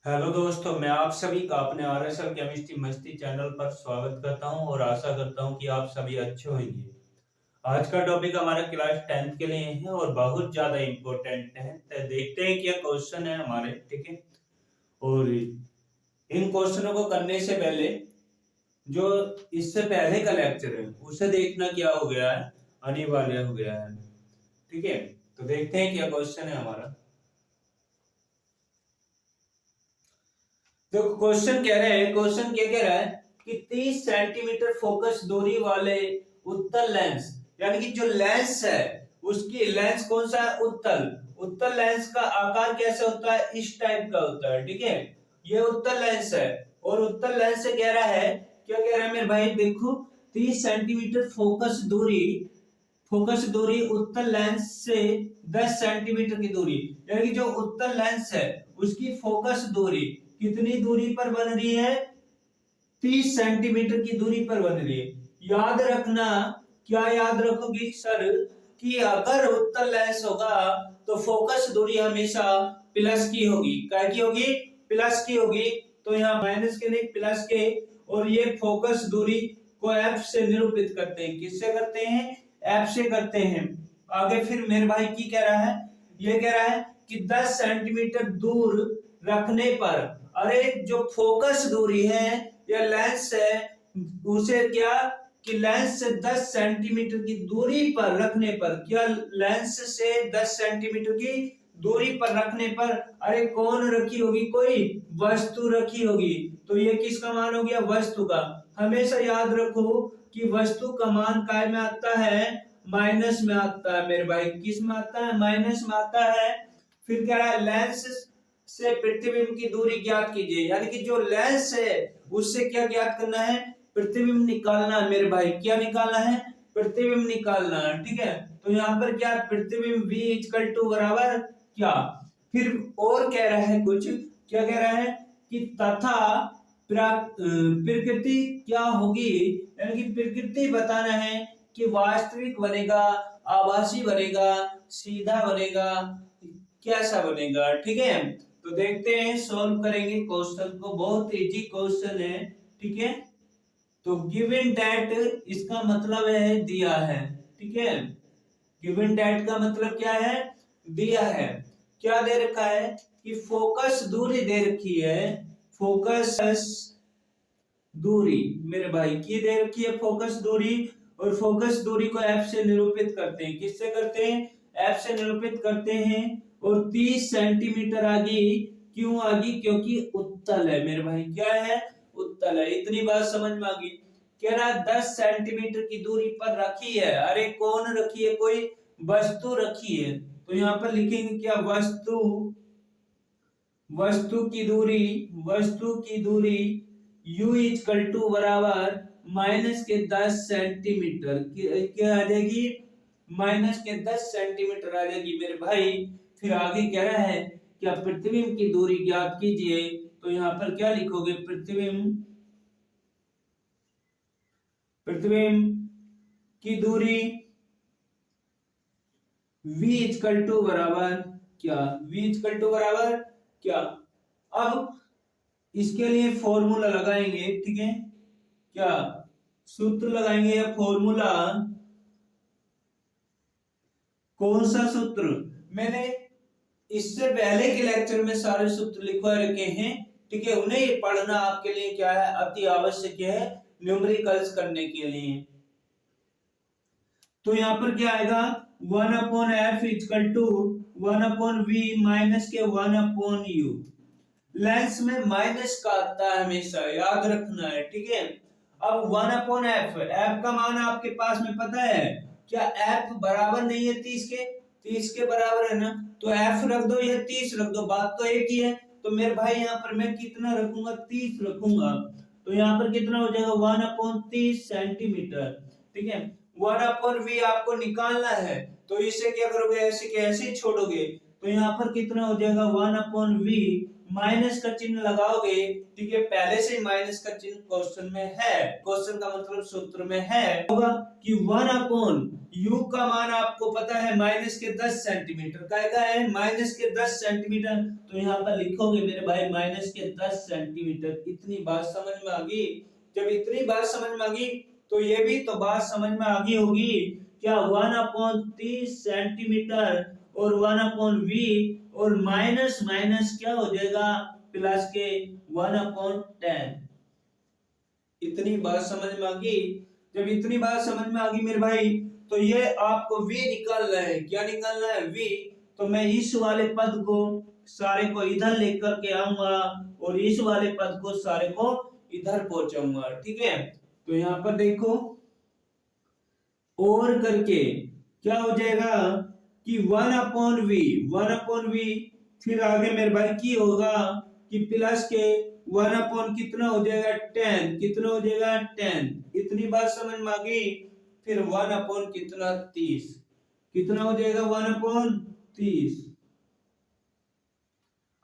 Hello दोस्तों, मैं आप सभी का अपने आरएसएल केमिस्ट्री मस्ती चैनल पर स्वागत करता हूं और आशा करता हूं कि आप सभी अच्छे होंगे। आज का टॉपिक हमारा क्लास 10th के लिए है और बहुत ज्यादा इम्पोर्टेंट है। तो देखते हैं क्या क्वेश्चन है हमारे, ठीक है। और इन क्वेश्चनों को करने से पहले जो इससे पहले का लेक्चर है उसे देखना क्या हो गया है, अनिवार्य हो गया है, ठीक है। तो देखते हैं क्या क्वेश्चन है हमारा। तो क्वेश्चन कह रहे हैं, क्वेश्चन क्या कह रहा है कि 30 सेंटीमीटर फोकस दूरी वाले उत्तल लेंस, यानी कि जो लेंस है उसकी लेंस कौन सा है, उत्तल। उत्तल लेंस का आकार कैसे होता है, इस टाइप का होता है, ठीक है। ये उत्तल लेंस है और उत्तल लेंस से कह रहा है, क्या कह रहा है मेरे भाई, देखो 30 सेंटीमीटर फोकस दूरी उत्तल लेंस से 10 सेंटीमीटर की दूरी, यानी कि जो उत्तल लेंस है उसकी फोकस दूरी कितनी दूरी पर बन रही है, 30 सेंटीमीटर की दूरी पर बन रही है। याद रखना, क्या याद रखोगी सर, कि अगर उत्तल लेंस होगा तो फोकस दूरी हमेशा प्लस की होगी। क्या की होगी, प्लस की होगी। तो यहाँ माइनस के नहीं प्लस के, और ये फोकस दूरी को एफ से निरूपित करते हैं। किससे करते हैं, एफ से करते हैं। आगे फिर मेरे भाई की कह रहा है, ये कह रहा है कि 10 सेंटीमीटर दूर रखने पर, अरे जो फोकस दूरी है या लेंस है उसे क्या, कि लेंस से 10 सेंटीमीटर की दूरी पर रखने पर, क्या लेंस से 10 सेंटीमीटर की दूरी पर रखने पर, अरे कौन रखी होगी, कोई वस्तु रखी होगी। तो ये किसका मान हो गया, वस्तु का। हमेशा याद रखो कि वस्तु का मान काय में आता है, माइनस में आता है मेरे भाई। किस में आता है, माइनस में आता है। फिर कह रहा है लेंस से प्रतिबिंब की दूरी ज्ञात कीजिए, यानी कि जो लेंस है उससे क्या ज्ञात करना है, प्रतिबिंब निकालना है मेरे भाई। क्या निकालना है, प्रतिबिंब निकालना है, ठीक है। तो यहाँ पर क्या, प्रतिबिंब v इक्वल टू बराबर क्या, फिर और कह रहा है कुछ, क्या कह रहा है कि तथा प्रकृति क्या होगी, यानी कि प्रकृति बताना है कि वास्तविक बनेगा, आभासी बनेगा, सीधा बनेगा, कैसा बनेगा, ठीक है। तो देखते हैं, सॉल्व करेंगे क्वेश्चन को। बहुत इजी क्वेश्चन है, ठीक है। तो गिवन दैट इसका मतलब है दिया है, ठीक है। गिवन दैट का मतलब क्या है, दिया है। क्या दे रखा है कि फोकस दूरी दे रखी है, फोकस दूरी मेरे भाई की दे रखी है, फोकस दूरी। और फोकस दूरी को एफ से निरूपित करते हैं। किससे करते हैं, एफ से निरूपित करते हैं। और 30 सेंटीमीटर आगे, क्यों आगे, क्योंकि उत्तल है मेरे भाई। क्या है, उत्तल है। इतनी बात समझ में आ गई। कह रहा 10 सेंटीमीटर की दूरी पर रखी है, अरे कौन रखी है, कोई वस्तु रखी है। तो यहाँ पर लिखेंगे क्या, वस्तु की दूरी u इक्वल टू बराबर माइनस के 10 सेंटीमीटर, क्या आ जाएगी, माइनस के 10 सेंटीमीटर आ जाएगी मेरे भाई। फिर आगे कह रहा है क्या, प्रतिबिंब की दूरी ज्ञात कीजिए। तो यहाँ पर क्या लिखोगे, प्रतिबिंब की दूरी v इक्वल टू बराबर क्या, v इक्वल टू बराबर क्या। अब इसके लिए फॉर्मूला लगाएंगे, ठीक है। क्या सूत्र लगाएंगे या फॉर्मूला, कौन सा सूत्र, मैंने इससे पहले के लेक्चर में सारे सूत्र लिखवा रखे हैं, ठीक है। उन्हें पढ़ना आपके लिए क्या है, अति आवश्यक है न्यूमेरिकल्स करने के लिए। तो यहाँ पर क्या आएगा, 1/f equal to 1/v minus के 1/u। लेंस में माइनस का आता है हमेशा, याद रखना है, ठीक है। अब 1/f, f का मान आपके पास में पता है क्या, f बराबर नहीं है 30 के बराबर है ना। तो f रख दो या 30 रख दो, बात तो एक ही है। तो मेरे भाई यहाँ पर मैं कितना रखूंगा, 30 रखूंगा। तो यहाँ पर कितना हो जाएगा, 1/30 सेंटीमीटर, ठीक है। 1/v आपको निकालना है, तो इसे क्या करोगे, ऐसे के ऐसे ही छोड़ोगे। तो यहाँ पर कितना हो जाएगा 1/v, माइनस का चिन्ह लगाओगे, ठीक है, पहले से ही माइनस का चिन्ह क्वेश्चन में है, क्वेश्चन का मतलब सूत्र में है, होगा कि 1/u का मान आपको पता है माइनस के 10 सेंटीमीटर का है, माइनस के 10 सेंटीमीटर, तो यहाँ पर लिखोगे मेरे भाई माइनस के 10 सेंटीमीटर। इतनी बात समझ में आ गई? जब इतनी बात समझ में आ गई तो ये भी तो बात समझ में आ गई होगी क्या 1/30 सेंटीमीटर और 1/v और माइनस माइनस क्या हो जाएगा प्लस के 1/10। इतनी बात समझ में आ गई? जब इतनी बात समझ में आ गई मेरे भाई तो ये आपको v निकालना है। क्या निकालना है? v। तो मैं इस वाले पद को सारे को इधर लेकर के आऊंगा और इस वाले पद को सारे को इधर पहुंचाऊंगा, ठीक है। तो यहाँ पर देखो और करके क्या हो जाएगा कि 1/v, फिर आगे मेरे भाई की होगा कि प्लस के 1 कितना हो जाएगा 10, कितना हो जाएगा 10। इतनी बात समझ में आ गई? फिर 1 कितना 30, कितना हो जाएगा 1/30।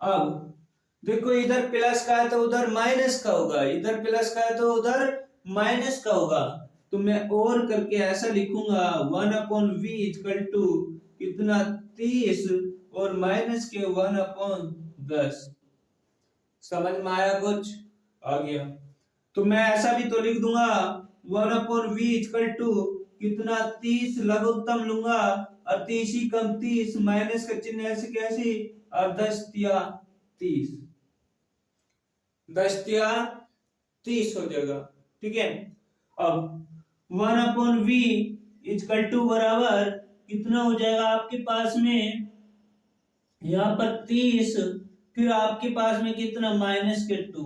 अब देखो इधर प्लस का है तो उधर माइनस का होगा, इधर प्लस का है तो उधर माइनस का होगा, तो मैं और करके ऐसा लिखूंगा 1/v इक्वल टू कितना 30 और माइनस के 1/10। समझ में आया? कुछ आ गया? तो मैं ऐसा भी तो लिख दूंगा 1/v इक्वल टू कितना 30 लघुत्तम लूंगा और 30 ही कम 30 माइनस का चिन्ह ऐसे कैसे और 10 तिया 30, 10 तिया 30 हो जाएगा, ठीक है। अब 1/v इक्वल टू बराबर कितना हो जाएगा आपके पास में यहाँ पर 30, फिर आपके पास में कितना माइनस के 2,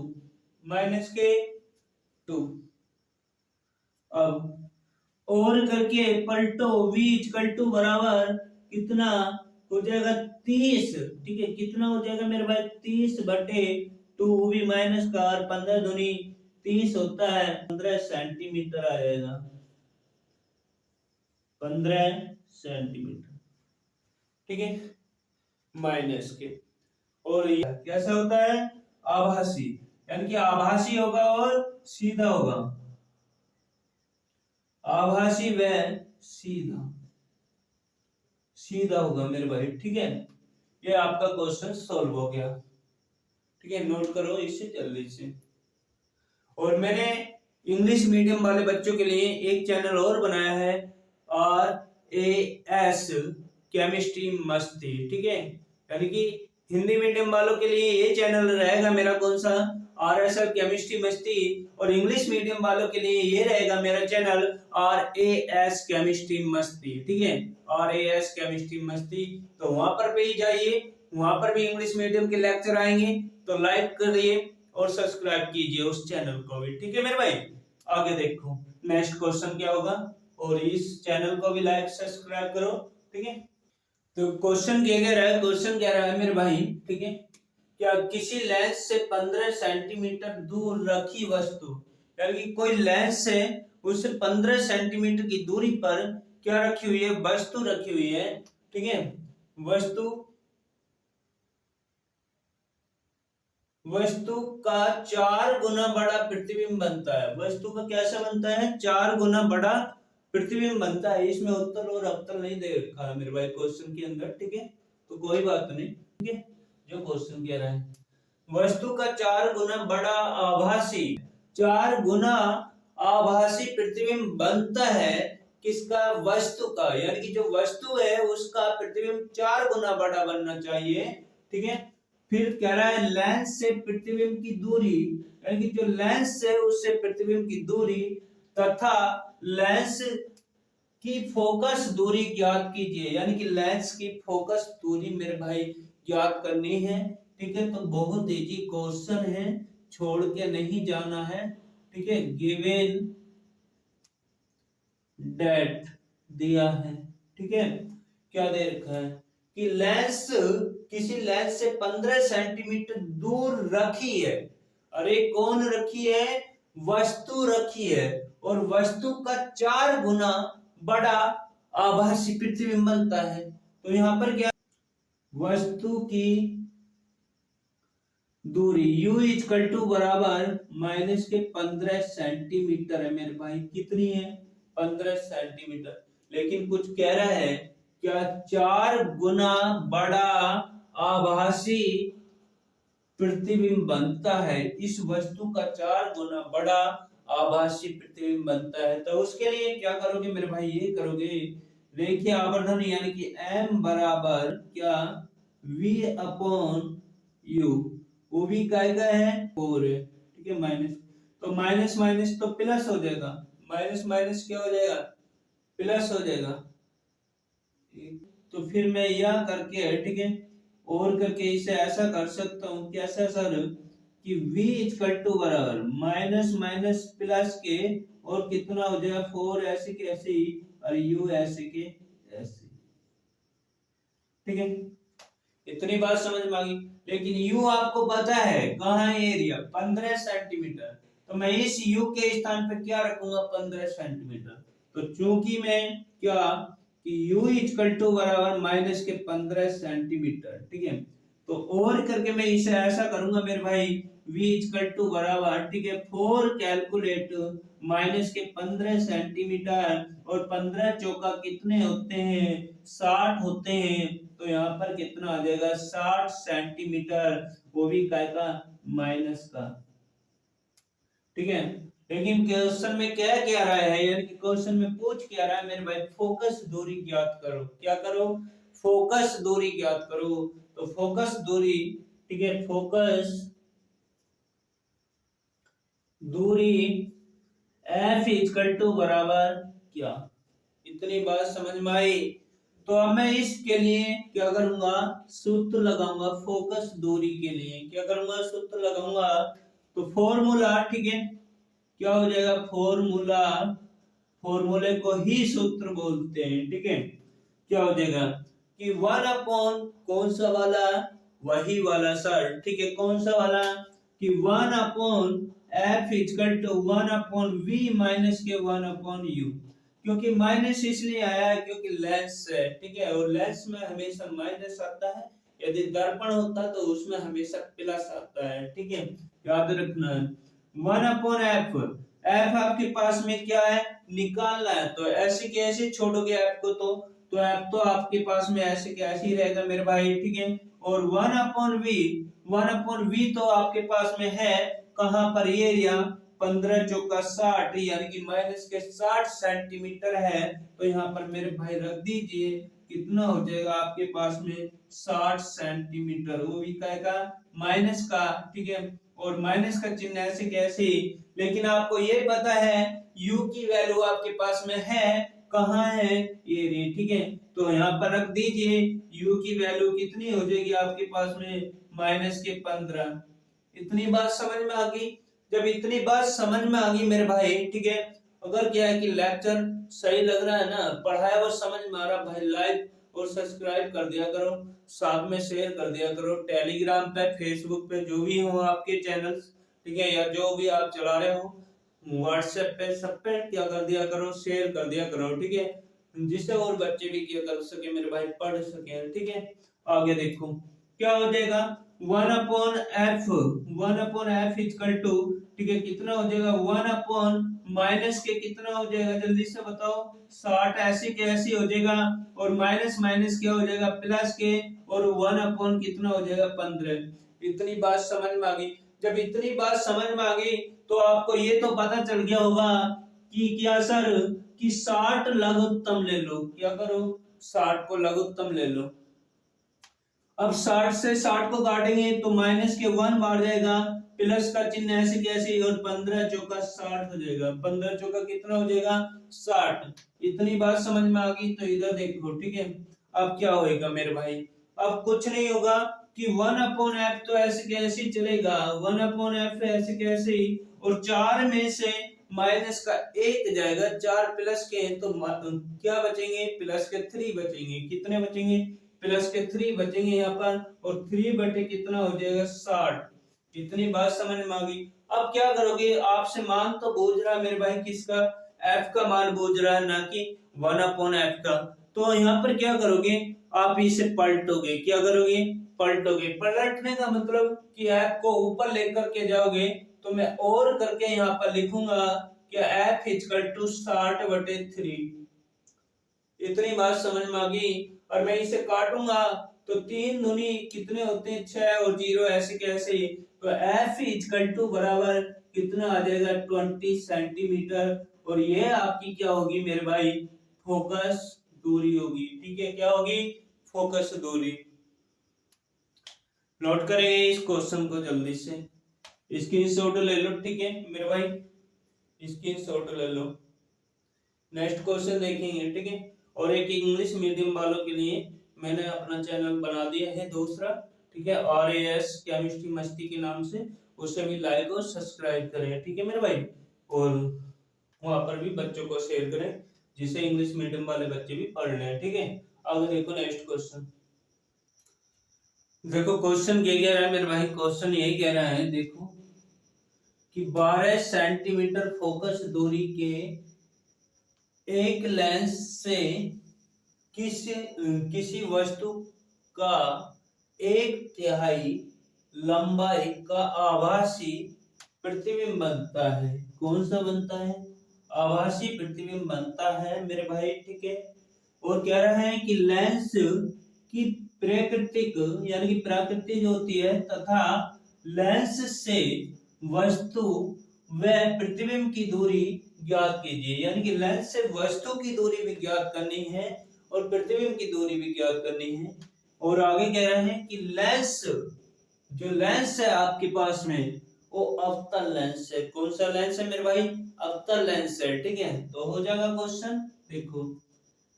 माइनस के 2। अब और करके पलटो v इक्वल टू बराबर कितना हो जाएगा 30, ठीक है। कितना हो जाएगा मेरे भाई 30/2, भी माइनस का और 15 दूनी 30 होता है, 15 सेंटीमीटर आ जाएगा, 15 सेंटीमीटर, ठीक है, माइनस के। और ये कैसा होता है? आभासी, यानी कि आभासी होगा और सीधा होगा, आभासी व सीधा, सीधा होगा मेरे भाई, ठीक है। ये आपका क्वेश्चन सॉल्व हो गया, ठीक है। नोट करो इसे जल्दी से। और मैंने इंग्लिश मीडियम वाले बच्चों के लिए एक चैनल और बनाया है, RAS केमिस्ट्री मस्ती, ठीक है। यानी कि हिंदी मीडियम वालों के लिए ये चैनल रहेगा मेरा कौन सा, RSL केमिस्ट्री मस्ती, और इंग्लिश मीडियम वालों के लिए ये रहेगा मेरा चैनल RAS केमिस्ट्री मस्ती, ठीक है। RAS केमिस्ट्री मस्ती, तो वहां पर भी जाइए, वहां पर भी इंग्लिश मीडियम के लेक्चर आएंगे, तो लाइक करिए और सब्सक्राइब कीजिए उस चैनल को भी, ठीक है मेरे भाई। आगे देखो नेक्स्ट क्वेश्चन क्या होगा, और इस चैनल को भी लाइक सब्सक्राइब करो, ठीक है। तो क्वेश्चन क्या कह रहा है, क्वेश्चन कह रहा है मेरे भाई, ठीक है, क्या किसी लेंस से 15 सेंटीमीटर दूर रखी वस्तु, यानी कि कोई लेंस है उससे 15 सेंटीमीटर की दूरी पर क्या रखी हुई है, वस्तु रखी हुई है, ठीक है। वस्तु का 4 गुना बड़ा प्रतिबिंब बनता है, वस्तु का कैसा बनता है, 4 गुना बड़ा प्रतिबिंब बनता है। इसमें उत्तर और अवतल नहीं दे रखा है मेरे भाई क्वेश्चन के अंदर, ठीक है, तो कोई बात नहीं, ठीक है। जो क्वेश्चन कह रहा है वस्तु का 4 गुना बड़ा आभासी, 4 गुना आभासी प्रतिबिंब बनता है किसका, वस्तु का, यानी कि जो वस्तु है उसका प्रतिबिंब 4 गुना बड़ा बनना चाहिए, ठीक है। फिर कह रहा है लेंस से प्रतिबिंब की दूरी, यानी कि जो लेंस है उससे प्रतिबिंब की दूरी तथा लेंस की फोकस दूरी ज्ञात कीजिए, यानी कि लेंस की फोकस दूरी मेरे भाई ज्ञात करनी है, ठीक है। तो बहुत इजी क्वेश्चन है, छोड़ के नहीं जाना है, ठीक है। गिवन डेट दिया है, ठीक है। क्या दे रखा है कि लेंस, किसी लेंस से 15 सेंटीमीटर दूर रखी है, अरे कौन रखी है, वस्तु रखी है, और वस्तु का 4 गुना बड़ा आभासी प्रतिबिंब बनता है। तो यहाँ पर क्या वस्तु की दूरी u इक्वल टू बराबर माइनस के 15 सेंटीमीटर है मेरे भाई। कितनी है? 15 सेंटीमीटर। लेकिन कुछ कह रहा है क्या 4 गुना बड़ा आभासी प्रतिबिंब बनता है। इस वस्तु का 4 गुना बड़ा आभासी प्रतिबिंब बनता है। तो उसके लिए क्या करोगे मेरे भाई? ये करोगे रेखीय आवर्धन यानी कि m बराबर क्या v अपॉन u। वो भी काय का है 4 है, ठीक है। माइनस तो माइनस माइनस तो प्लस हो जाएगा, माइनस माइनस क्या हो जाएगा? प्लस हो जाएगा। तो फिर मैं यह करके, ठीक है, और करके इसे ऐसा कर सकता हूँ। कैसा सर? कि v इक्वल टू बराबर माइनस माइनस प्लस के और कितना हो जाएगा 4 ऐसे के ऐसे ही और u ऐसे के ऐसे, ठीक है। इतनी बात समझ में आ गई। लेकिन u आपको पता है कहाँ है एरिया? 15 सेंटीमीटर। तो मैं इस u के स्थान पे क्या रखूंगा? 15 सेंटीमीटर। तो चूंकि मैं क्या कि u इक्वल टू बराबर माइनस के 15 सेंटीमीटर, ठीक है। तो और करके मैं इसे ऐसा करूंगा मेरे भाई v इक्वल टू बराबर, ठीक है, 4 कैलकुलेट माइनस के 15 सेंटीमीटर और 15 चौका कितने होते हैं? 60 होते हैं। तो यहाँ पर कितना आ जाएगा? 60 सेंटीमीटर, वो भी काय का? माइनस का, ठीक है। लेकिन क्वेश्चन में क्या क्या रहा है, यानी कि क्वेश्चन में पूछ क्या रहा है मेरे भाई? फोकस दूरी ज्ञात करो। क्या करो? फोकस दूरी ज्ञात करो। तो फोकस दूरी, ठीक है, फोकस दूरी F इक्वल टू बराबर क्या? इतनी बात समझ में आई। तो अब मैं इसके लिए क्या करूंगा? सूत्र लगाऊंगा फोकस दूरी के लिए। क्या करूंगा? सूत्र लगाऊंगा। तो फॉर्मूला, ठीक है, क्या हो जाएगा? फॉर्मूला, फॉर्मूले को ही सूत्र बोलते हैं, ठीक है। क्या हो जाएगा कि 1 अपॉन कौन सा वाला? वही वाला सर, ठीक है। कौन सा वाला? कि 1 upon f equal to 1 upon v minus के 1 अपॉन यू। क्योंकि माइनस इसलिए आया है क्योंकि लेंस है, ठीक है, और लेंस में हमेशा माइनस आता है। यदि दर्पण होता तो उसमें हमेशा प्लस आता है, ठीक है, याद रखना है। 1 अपॉन एफ, एफ आपके पास में क्या है? निकालना है। तो ऐसे कैसे छोड़ोगे एफ को? तो एफ तो आपके पास में ऐसे कैसे ही रहेगा मेरे भाई, ठीक है। और 1 अपॉन वी, 1 अपॉन वी तो आपके पास में है कहां पर? ये एरिया 15 चौका 60 यानी कि माइनस के 60 सेंटीमीटर है। तो यहाँ पर मेरे भाई रख दीजिए, कितना हो जाएगा आपके पास में? 60 सेंटीमीटर, वो भी का माइनस का, ठीक है। और माइनस का चिन्ह ऐसे कैसे? लेकिन आपको ये पता है u की वैल्यू आपके पास में है कहाँ है? ये रे, ठीक है। तो यहाँ पर रख दीजिए, u की वैल्यू कितनी हो जाएगी आपके पास में? माइनस के 15। इतनी बात समझ में आ गई। जब इतनी बात समझ में आ गई मेरे भाई, ठीक है, अगर क्या है कि लेक्चर सही लग रहा है ना, पढ़ाया और समझ में आ रहा भाई, लाइक और सब्सक्राइब कर दिया करो, साथ में शेयर कर दिया करो। टेलीग्राम पे, फेसबुक पे, जो भी हो आपके चैनल्स, ठीक है, या जो भी आप चला रहे हो, व्हाट्सएप पे, सब पे क्या कर दिया करो? शेयर कर दिया करो, ठीक है, जिससे और बच्चे भी क्या कर सके मेरे भाई? पढ़ सके, ठीक है। आगे देखो क्या हो जाएगा? 1 upon f, 1 upon f equal to, ठीक है, कितना हो जाएगा? 1 अपॉन माइनस के कितना हो जाएगा? जल्दी से बताओ। 60 ऐसे के ऐसे हो जाएगा और माइनस माइनस क्या हो जाएगा? प्लस के, और 1 अपॉन कितना हो जाएगा? 15। इतनी बात समझ में आ गई। जब इतनी बात समझ में आ गई तो आपको ये तो पता चल गया होगा कि क्या सर कि 60 लघुत्तम ले लो। क्या करो? 60 को लघुत्तम ले लो। अब 60 से 60 को काटेंगे तो माइनस के 1 बाहर जाएगा, प्लस का चिन्ह ऐसे कैसे, और 15 चौका 60 हो जाएगा। 15 चौका कितना हो जाएगा? 60। इतनी बात समझ में आ गई। तो इधर देखो, ठीक है। अब क्या होएगा मेरे भाई? अब कुछ नहीं होगा कि 1 अपॉन एफ तो ऐसे कैसे ही चलेगा, 1 अपॉन एफ ऐसे कैसे ही, और 4 में से माइनस का 1 जाएगा, 4 प्लस के हैं तो क्या बचेंगे? प्लस के 3 बचेंगे। कितने बचेंगे? प्लस के 3 बचेंगे यहाँ पर, और 3 बटे कितना हो जाएगा? 60। इतनी बात समझ में आ गई। अब क्या करोगे? आपसे मान तो पूछ रहा है मेरे भाई, किसका? एफ का मान पूछ रहा है, ना कि 1 अपॉन एफ का। तो यहाँ पर क्या करोगे? आप इसे पलटोगे, क्या करोगे, पलटोगे। पलटने का मतलब कि f को ऊपर लेकर के जाओगे, तो मैं और करके यहाँ पर लिखूंगा कि f इक्वल टू 60/3। इतनी बात समझ में आ गई। और मैं इसे काटूंगा तो 3 दूनी कितने होते हैं, 6 और 0 ऐसे कैसे। तो f इक्वल टू बराबर कितना आ जाएगा, 20 सेंटीमीटर। और ये आपकी क्या होगी मेरे भाई, फोकस दूरी होगी। ठीक है, क्या होगी, फोकस दूरी। नोट करेंगे इस क्वेश्चन को जल्दी से, स्क्रीनशॉट ले लो। ठीक है मेरे भाई, स्क्रीनशॉट ले लो। नेक्स्ट क्वेश्चन देखेंगे। ठीक है, और एक इंग्लिश मीडियम वालों के लिए मैंने अपना चैनल बना दिया है दूसरा। ठीक है, RAS केमिस्ट्री मस्ती के नाम से, उसे भी लाइक और सब्सक्राइब करें। ठीक है मेरे भाई, और वहां पर भी बच्चों को शेयर करें, जिससे इंग्लिश मीडियम वाले बच्चे भी पढ़ लें। ठीक है, आगे देखो नेक्स्ट क्वेश्चन। देखो क्वेश्चन क्या कह रहा है मेरे भाई, क्वेश्चन यही कह रहा है, देखो कि 12 सेंटीमीटर फोकस दूरी के एक लेंस से किसी वस्तु का 1/3 लंबाई का आभासी प्रतिबिंब बनता है। कौन सा बनता है, आभासी प्रतिबिंब बनता है मेरे भाई। ठीक है, और कह रहा है कि लेंस की प्राकृतिक यानी कि प्रकृति जो होती है तथा लेंस से वस्तु व प्रतिबिंब की दूरी ज्ञात कीजिए। यानी कि लेंस से वस्तु की दूरी भी ज्ञात करनी है और प्रतिबिंब की दूरी भी ज्ञात करनी है। और आगे कह रहे हैं कि लेंस, जो लेंस है आपके पास में वो अवतल लेंस है। कौन सा लेंस है मेरे भाई, अवतल लेंस है। ठीक है, तो हो जाएगा क्वेश्चन। देखो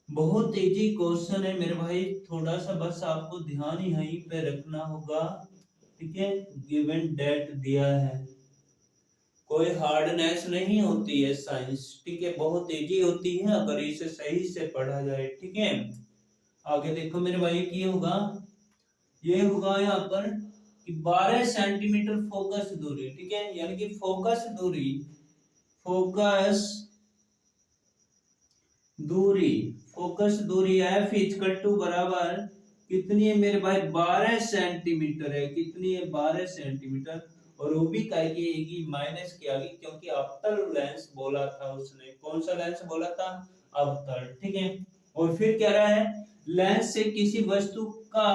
बहुत इजी क्वेश्चन है मेरे भाई, थोड़ा सा बस आपको ध्यान ही यहीं पे रखना होगा। ठीक है, गिवन डेट दिया है, कोई हार्डनेस नहीं होती है साइंस। ठीक है, बहुत इजी होती है अगर इसे सही से पढ़ा जाए। ठीक है, आगे देखो मेरे भाई, की होगा, ये होगा यहाँ पर कि 12 सेंटीमीटर फोकस दूरी। ठीक है, यानी कि फोकस दूरी, फोकस दूरी, फोकस दूरी f इक्वल टू बराबर कितनी है मेरे भाई, 12 सेंटीमीटर है। कितनी है, 12 सेंटीमीटर। और वो भी काय की माइनस की आ गई, क्योंकि अवतल लेंस बोला था उसने। कौन सा लेंस बोला था, अवतल। ठीक है, और फिर कह रहा है लेंस से किसी वस्तु का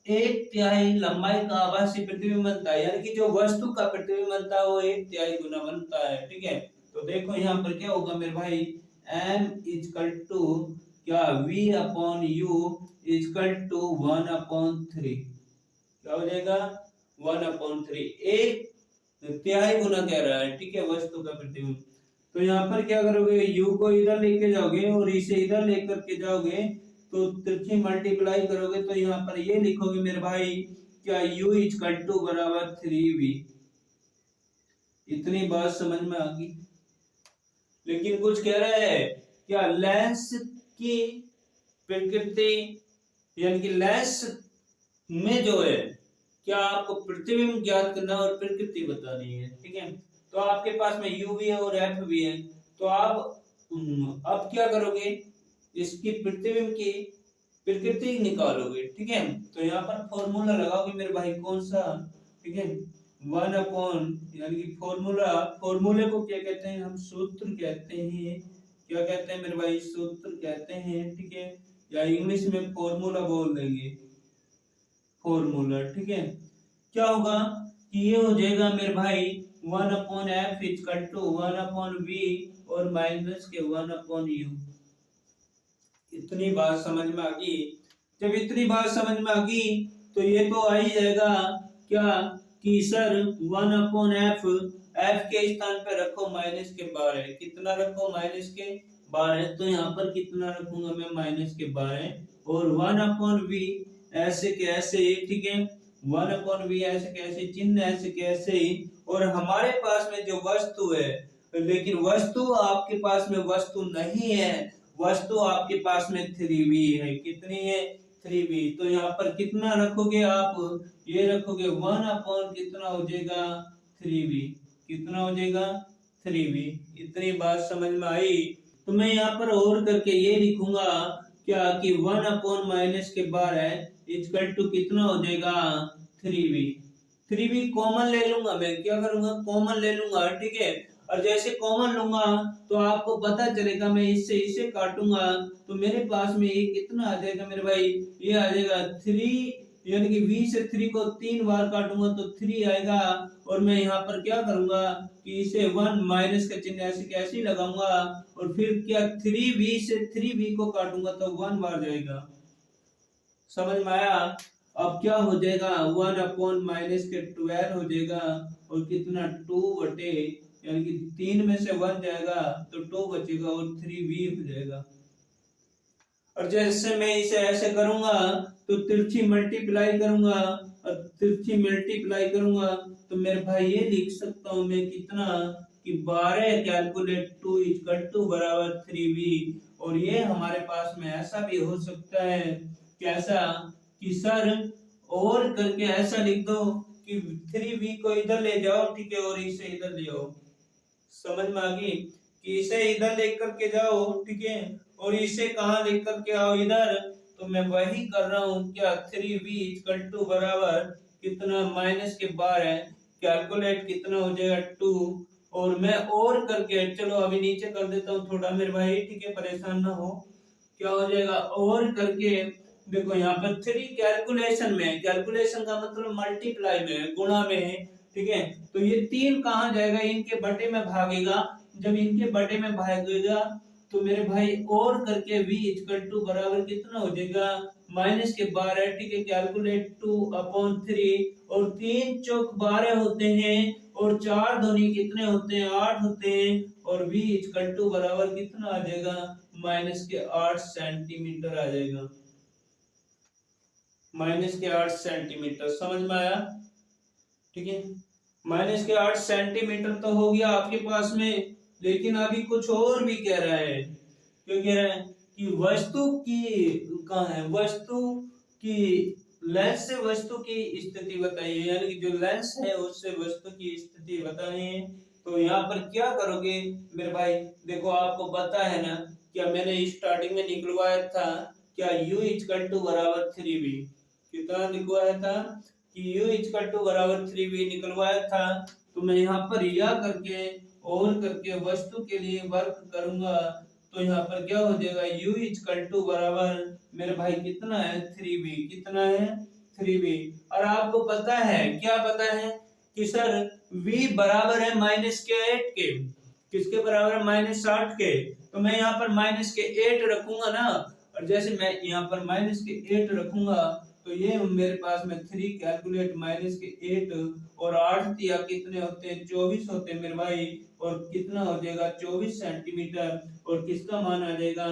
1/3 लंबाई का आभासी प्रतिबिंब बनता है। यानी कि जो वस्तु का प्रतिबिंब बनता है वो 1/3 गुना बनता है। ठीक है, तो देखो यहाँ पर क्या होगा मेरे भाई, m इक्वल टू क्या, v upon u equal to 1/3। क्या हो जाएगा, 1/3, 1/3 गुना कह रहा है। ठीक है, वस्तु का प्रतिबिंब। तो यहाँ पर क्या करोगे, u को इधर लेके जाओगे और इसे इधर लेकर के जाओगे, तो तिरछी मल्टीप्लाई करोगे तो यहाँ पर ये लिखोगे मेरे भाई, क्या u इक्वल टू बराबर 3v। इतनी बात समझ में आ गई। लेकिन कुछ कह रहा है, क्या लेंस की प्रकृति, यानी कि लेंस में जो है, क्या आपको प्रतिबिंब ज्ञात करना और प्रकृति बतानी है। ठीक है, तो आपके पास में u भी है और f भी है, तो आप अब क्या करोगे, इसकी प्रतिबिंब की प्रकृति निकालोगे। ठीक है, तो यहाँ पर फॉर्मूला लगाओगे मेरे भाई, कौन सा, ठीक है, 1 यानी कि फॉर्मूला, फॉर्मूले को क्या कहते हैं, हम सूत्र कहते हैं। क्या कहते हैं मेरे भाई, सूत्र कहते हैं। ठीक है, या इंग्लिश में फॉर्मूला बोल देंगे, फॉर्मूला। ठीक है, क्या होगा कि ये हो जाएगा मेरे भाई 1/f इक्वल टू 1/v और माइनस के 1/u। इतनी बात समझ में आ गई। जब इतनी बात समझ में आ गई तो ये तो आ ही जाएगा क्या, कि सर 1/f, f के स्थान पे रखो -12। कितना रखो, -12। तो यहाँ पर कितना रखूंगा मैं, -12 और 1/v ऐसे कैसे। ठीक है, 1/v ऐसे कैसे, चिन्ह ऐसे कैसे। और हमारे पास में जो वस्तु है, लेकिन वस्तु आपके पास में वस्तु नहीं है, वस्तु आपके पास में 3v है। कितनी है, 3v। तो यहाँ पर कितना रखोगे आप, ये रखोगे 1/ कितना हो जाएगा, 3v। कितना हो जाएगा, 3v। इतनी बात समझ में आई। तो मैं यहाँ पर और करके ये लिखूंगा क्या कि 1/- के 12 इक्वल टू कितना हो जाएगा 3v। 3v कॉमन ले लूंगा, मैं क्या करूंगा कॉमन ले लूंगा, ठीक है। और जैसे कॉमन लूंगा तो आपको पता चलेगा, मैं इससे इसे काटूंगा तो मेरे पास में ये कितना आ जाएगा मेरे भाई, ये आ जाएगा 3, यानी कि v से 3 को 3 बार काटूंगा तो 3 आएगा। और मैं यहाँ पर क्या करूंगा कि इसे 1 माइनस का चिन्ह ऐसे कैसे ही लगाऊंगा, और फिर क्या 3v से 3v को काटूंगा तो 1 बार जाएगा। समझ में आया। अब क्या हो जाएगा 1/- हो जाएगा, और कितना 2 बटे, यानी कि 3 में से 1 जाएगा तो 2 बचेगा और 3v हो जाएगा। और जैसे मैं इसे ऐसे करूंगा तो तिरछी मल्टीप्लाई करूंगा, और तिरछी मल्टीप्लाई करूंगा तो मेरे भाई ये लिख सकता हूं मैं कितना कि 12 कैलकुलेट 2 इक्वल टू बराबर 3v। और ये हमारे पास में ऐसा भी हो सकता है, कैसा कि सर और करके ऐसा लिख दो कि 3v को इधर ले जाओ, ठीक है, और इसे इधर ले आओ। समझ में आ गई कि इसे इधर लेकर के जाओ, ठीक है, और इसे कहाँ लेकर के आओ इधर। तो मैं वही कर रहा हूँ, क्या 3v इक्वल टू बराबर कितना माइनस के 12 कैलकुलेट कितना हो जाएगा 2। और मैं और करके चलो अभी नीचे कर देता हूँ थोड़ा मेरे भाई, ठीक है, परेशान ना हो। क्या हो जाएगा और करके, देखो यहाँ पर 3 कैलकुलेशन में, कैलकुलेशन का मतलब मल्टीप्लाई में, गुणा में है, ठीक है। तो ये 3 कहाँ जाएगा, इनके बटे में भागेगा। जब इनके बटे में भागेगा तो मेरे भाई और करके v इक्वल टू बराबर कितना हो जाएगा माइनस के 12, ठीक है, कैलकुलेट 2/3। और 3 चौक 12 होते हैं, और 4 दूनी कितने होते हैं 8 होते हैं। और v इक्वल टू बराबर कितना आ जाएगा -8 सेंटीमीटर आ जाएगा, -8 सेंटीमीटर। समझ में आया, ठीक है। -8 सेंटीमीटर तो हो गया आपके पास में, लेकिन अभी कुछ और भी कह रहा है। क्यों कह रहा है कि वस्तु की कहाँ है, वस्तु की लेंस से वस्तु की स्थिति बताइए, यानी कि जो लेंस है उससे वस्तु की स्थिति बताइए। तो यहाँ पर क्या करोगे मेरे भाई, देखो आपको पता है ना, क्या मैंने स्टार्टिंग में निकलवाया था, क्या u इक्वल टू बराबर 3v, कितना निकलवाया था कि u इक्वल टू बराबर 3v निकलवाया था। तो मैं यहाँ पर या करके और करके वस्तु के लिए वर्क करूंगा तो यहाँ पर क्या हो जाएगा u इक्वल टू बराबर मेरे भाई कितना है 3v, कितना है 3v। और आपको पता है, क्या पता है कि सर v बराबर है -8 के, किसके बराबर है -8 के। तो मैं यहाँ पर -8 रखूंगा ना, और जैसे मैं यहाँ पर -8 रखूंगा तो ये मेरे पास में 3 कैलकुलेट -8 और 8 या कितने होते हैं 24 होते हैं मेरे भाई। और कितना हो जाएगा 24 सेंटीमीटर, और किसका मान आ जाएगा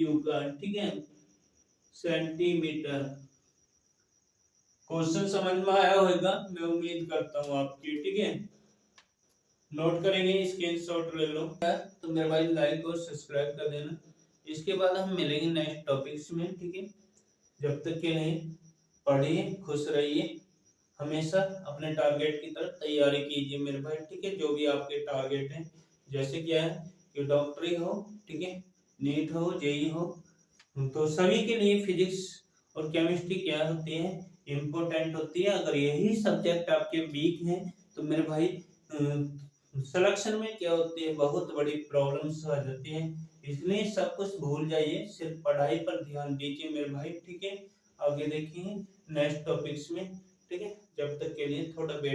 u का, ठीक है, सेंटीमीटर। क्वेश्चन समझ में आया होगा, मैं उम्मीद करता हूँ आपकी, ठीक है। नोट करेंगे, स्क्रीनशॉट ले लो। तो मेरे भाई लाइक और सब्सक्राइब कर देना। इसके बाद हम मिलेंगे नेक्स्ट टॉपिक्स में, ठीक है। जब तक के लिए पढ़िए, खुश रहिए, हमेशा अपने टारगेट की तरफ तैयारी कीजिए मेरे भाई, ठीक है। जो भी आपके टारगेट हैं, जैसे क्या है कि डॉक्टरी हो, ठीक है, नीट हो, जेई हो, तो सभी के लिए फिजिक्स और केमिस्ट्री क्या होती है इम्पोर्टेंट होती है। अगर यही सब्जेक्ट आपके वीक हैं तो मेरे भाई सिलेक्शन में क्या होती है बहुत बड़ी प्रॉब्लम्स आ जाती हैं। इसलिए सब कुछ भूल जाइए, सिर्फ पढ़ाई पर ध्यान दीजिए मेरे भाई, ठीक है। आगे देखेंगे नेक्स्ट टॉपिक्स में, ठीक है। जब तक के लिए थोड़ा वेट